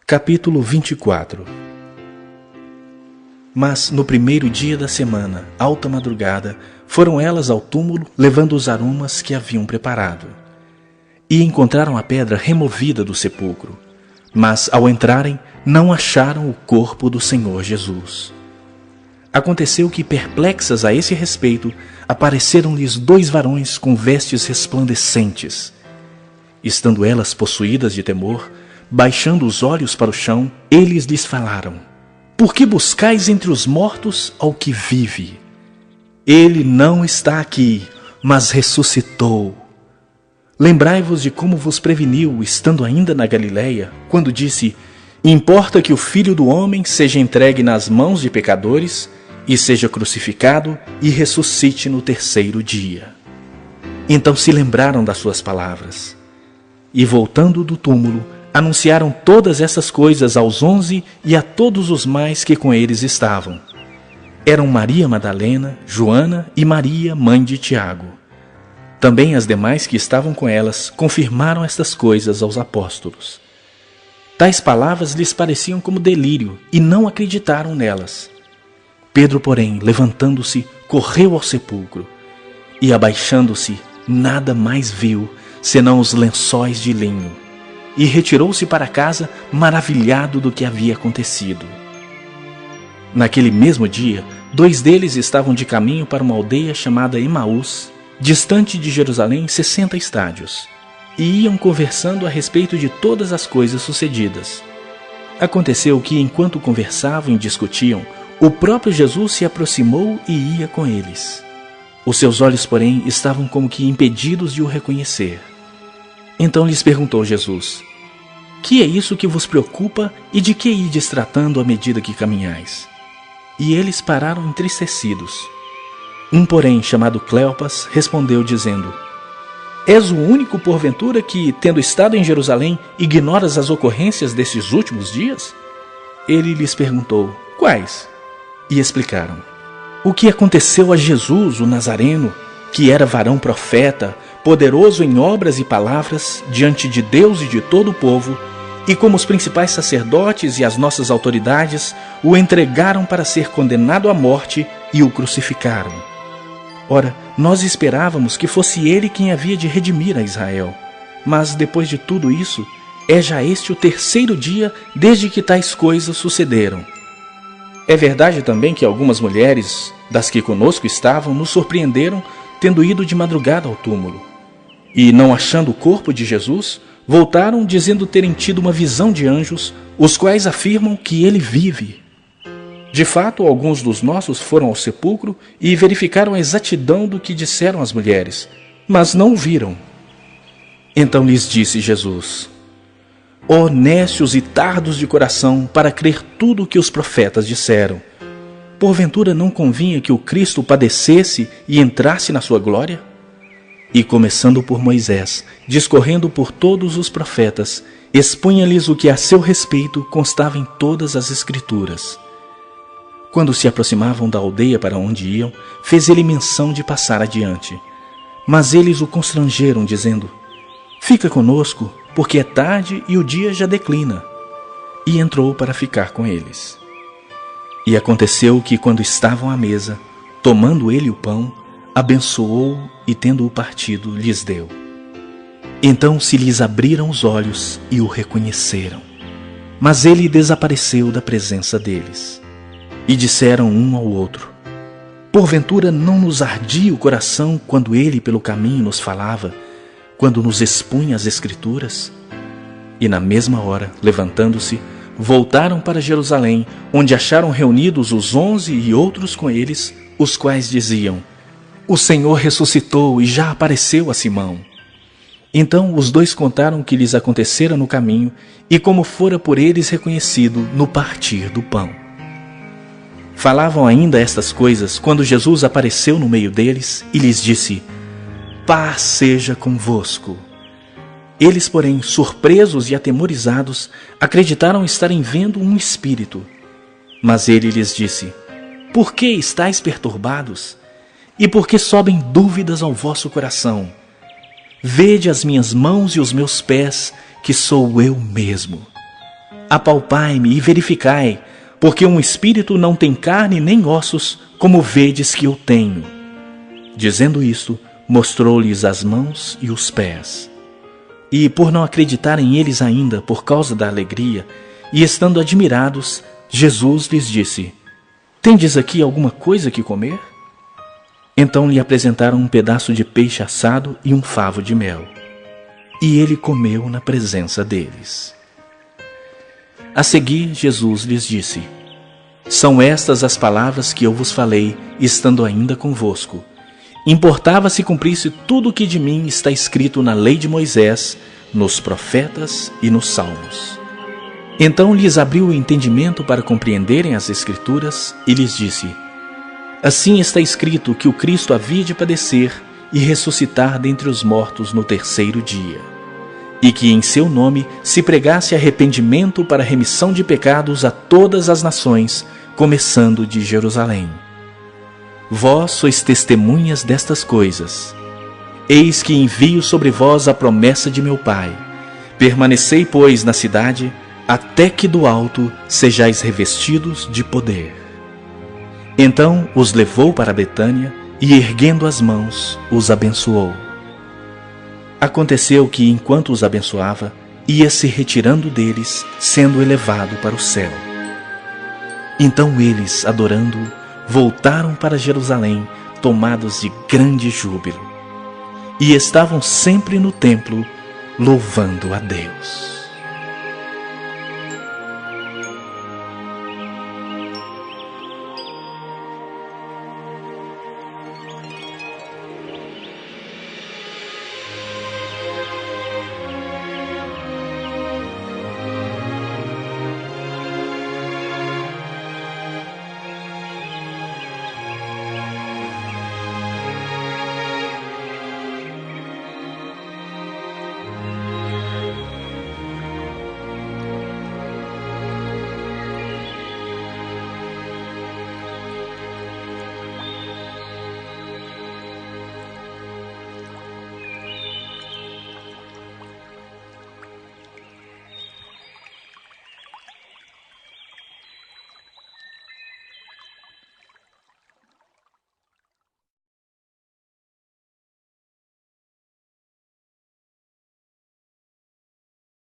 Capítulo 24. Mas no primeiro dia da semana, alta madrugada, foram elas ao túmulo, levando os aromas que haviam preparado. E encontraram a pedra removida do sepulcro. Mas, ao entrarem, não acharam o corpo do Senhor Jesus. Aconteceu que, perplexas a esse respeito, apareceram-lhes 2 varões com vestes resplandecentes. Estando elas possuídas de temor, baixando os olhos para o chão, eles lhes falaram: Por que buscais entre os mortos ao que vive? Ele não está aqui, mas ressuscitou. Lembrai-vos de como vos preveniu, estando ainda na Galileia, quando disse: Importa que o Filho do Homem seja entregue nas mãos de pecadores, e seja crucificado, e ressuscite no 3º dia. Então se lembraram das suas palavras. E voltando do túmulo, anunciaram todas essas coisas aos 11 e a todos os mais que com eles estavam. Eram Maria Madalena, Joana e Maria, mãe de Tiago. Também as demais que estavam com elas confirmaram estas coisas aos apóstolos. Tais palavras lhes pareciam como delírio e não acreditaram nelas. Pedro, porém, levantando-se, correu ao sepulcro e, abaixando-se, nada mais viu senão os lençóis de linho, e retirou-se para casa maravilhado do que havia acontecido. Naquele mesmo dia, 2 deles estavam de caminho para uma aldeia chamada Emaús, distante de Jerusalém 60 estádios, e iam conversando a respeito de todas as coisas sucedidas. Aconteceu que, enquanto conversavam e discutiam, o próprio Jesus se aproximou e ia com eles. Os seus olhos, porém, estavam como que impedidos de o reconhecer. Então lhes perguntou Jesus: Que é isso que vos preocupa e de que ides tratando à medida que caminhais? E eles pararam entristecidos. Um, porém, chamado Cleopas, respondeu dizendo: És o único, porventura, que, tendo estado em Jerusalém, ignoras as ocorrências destes últimos dias? Ele lhes perguntou: Quais? E explicaram: O que aconteceu a Jesus, o Nazareno, que era varão profeta, poderoso em obras e palavras, diante de Deus e de todo o povo, e como os principais sacerdotes e as nossas autoridades o entregaram para ser condenado à morte e o crucificaram. Ora, nós esperávamos que fosse ele quem havia de redimir a Israel. Mas, depois de tudo isso, é já este o 3º dia desde que tais coisas sucederam. É verdade também que algumas mulheres, das que conosco estavam, nos surpreenderam, tendo ido de madrugada ao túmulo. E, não achando o corpo de Jesus, voltaram dizendo terem tido uma visão de anjos, os quais afirmam que ele vive. De fato, alguns dos nossos foram ao sepulcro e verificaram a exatidão do que disseram as mulheres, mas não o viram. Então lhes disse Jesus: Ó nécios e tardos de coração, para crer tudo o que os profetas disseram. Porventura não convinha que o Cristo padecesse e entrasse na sua glória? E começando por Moisés, discorrendo por todos os profetas, expunha-lhes o que a seu respeito constava em todas as Escrituras. Quando se aproximavam da aldeia para onde iam, fez ele menção de passar adiante. Mas eles o constrangeram, dizendo: Fica conosco, porque é tarde e o dia já declina. E entrou para ficar com eles. E aconteceu que, quando estavam à mesa, tomando ele o pão, abençoou e, tendo-o partido, lhes deu. Então se lhes abriram os olhos e o reconheceram. Mas ele desapareceu da presença deles. E disseram um ao outro: Porventura não nos ardia o coração quando ele pelo caminho nos falava, quando nos expunha as Escrituras? E na mesma hora, levantando-se, voltaram para Jerusalém, onde acharam reunidos os 11 e outros com eles, os quais diziam: O Senhor ressuscitou e já apareceu a Simão. Então os 2 contaram o que lhes acontecera no caminho e como fora por eles reconhecido no partir do pão. Falavam ainda estas coisas quando Jesus apareceu no meio deles e lhes disse: Paz seja convosco. Eles, porém, surpresos e atemorizados, acreditaram estarem vendo um espírito. Mas ele lhes disse: Por que estáis perturbados? E por que sobem dúvidas ao vosso coração? Vede as minhas mãos e os meus pés, que sou eu mesmo. Apalpai-me e verificai, porque um espírito não tem carne nem ossos, como vedes que eu tenho. Dizendo isto, mostrou-lhes as mãos e os pés. E, por não acreditarem eles ainda por causa da alegria, e estando admirados, Jesus lhes disse: Tendes aqui alguma coisa que comer? Então lhe apresentaram um pedaço de peixe assado e um favo de mel. E ele comeu na presença deles. A seguir, Jesus lhes disse: São estas as palavras que eu vos falei, estando ainda convosco. Importava se cumprisse tudo o que de mim está escrito na lei de Moisés, nos profetas e nos salmos. Então lhes abriu o entendimento para compreenderem as Escrituras e lhes disse: Assim está escrito que o Cristo havia de padecer e ressuscitar dentre os mortos no terceiro dia, e que em seu nome se pregasse arrependimento para remissão de pecados a todas as nações, começando de Jerusalém. Vós sois testemunhas destas coisas. Eis que envio sobre vós a promessa de meu Pai. Permanecei, pois, na cidade, até que do alto sejais revestidos de poder. Então os levou para Betânia e, erguendo as mãos, os abençoou. Aconteceu que, enquanto os abençoava, ia se retirando deles, sendo elevado para o céu. Então eles, adorando-o, voltaram para Jerusalém, tomados de grande júbilo, e estavam sempre no templo, louvando a Deus.